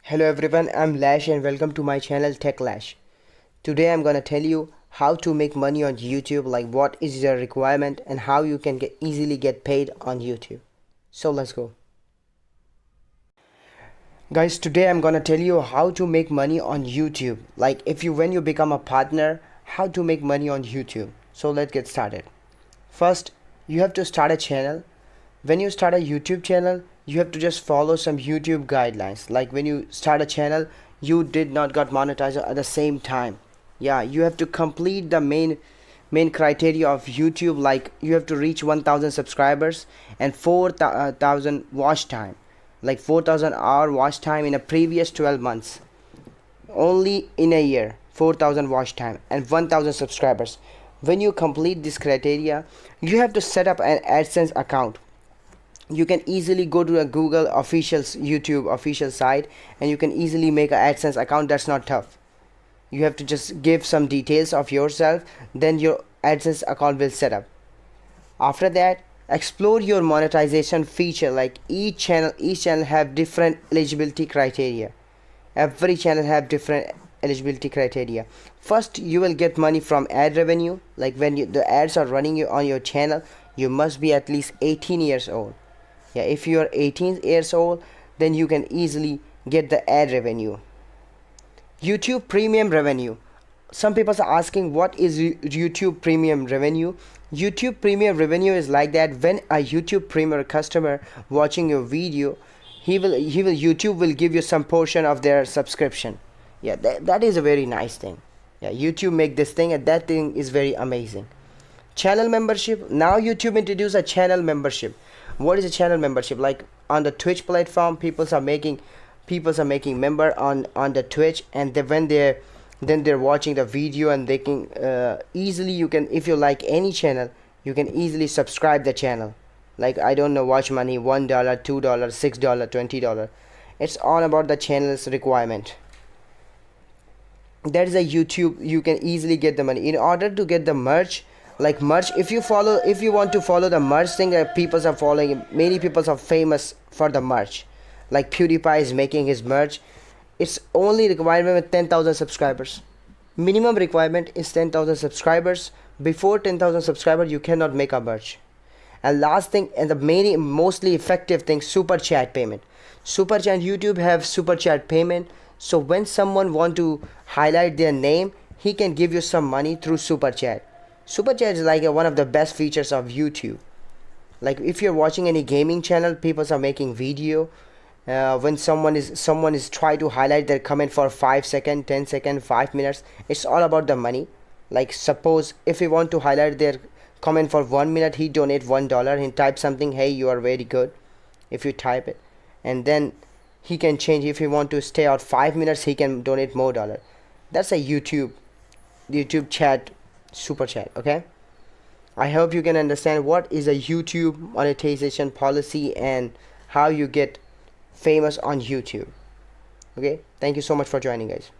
Hello everyone, I'm Lash and welcome to my channel Tech Lash. Today I'm gonna tell you how to make money on YouTube, like what is your requirement and how you can easily get paid on YouTube. So let's go. Guys, today I'm gonna tell you how to make money on YouTube. Like when you become a partner, how to make money on YouTube. So let's get started. First, you have to start a channel. When you start a YouTube channel, you have to just follow some YouTube guidelines. Like when you start a channel, you did not got monetized at the same time. Yeah, you have to complete the main criteria of YouTube. Like you have to reach 1000 subscribers and 4000 watch time, like 4000 hour watch time in a previous 12 months. Only in a year, 4000 watch time and 1000 subscribers. When you complete this criteria, you have to set up an AdSense account. You can easily go to a Google YouTube official site and you can easily make an AdSense account. That's not tough. You have to just give some details of yourself, then your AdSense account will set up. After that, explore your monetization feature. Like each channel have different eligibility criteria. Every channel have different eligibility criteria. First, you will get money from ad revenue. Like when the ads are running on your channel, you must be at least 18 years old. Yeah, if you are 18 years old, then you can easily get the ad revenue. YouTube premium revenue. Some people are asking what is YouTube premium revenue. YouTube premium revenue is like that when a YouTube premium customer watching your video, YouTube will give you some portion of their subscription. Yeah, that is a very nice thing. Yeah, YouTube make this thing and that thing is very amazing. Channel membership. Now YouTube introduced a channel membership. What is a channel membership? Like on the Twitch platform, people are making member on the Twitch, and when they're watching the video, and they can easily, you can, if you like any channel, you can easily subscribe the channel. Like I don't know, watch money, $1, $2, $6, $20. It's all about the channel's requirement. That is a YouTube. You can easily get the money in order to get the merch. Like merch, if you want to follow the merch thing, people are following, many people are famous for the merch. Like PewDiePie is making his merch. It's only requirement with 10,000 subscribers. Minimum requirement is 10,000 subscribers. Before 10,000 subscribers, you cannot make a merch. And last thing, and the mostly effective thing, super chat payment. Super chat, YouTube have super chat payment. So when someone want to highlight their name, he can give you some money through super chat. Super chat is like one of the best features of YouTube. Like if you're watching any gaming channel, people are making video. When someone is try to highlight their comment for 5 seconds, 10 seconds, 5 minutes, it's all about the money. Like suppose if he want to highlight their comment for 1 minute, he donate $1. He type something, hey, you are very good, if you type it, and then he can change. If he want to stay out 5 minutes, he can donate more dollar. That's a YouTube chat, super chat. Okay, I hope you can understand what is a YouTube monetization policy and how you get famous on YouTube. Okay, thank you so much for joining, guys.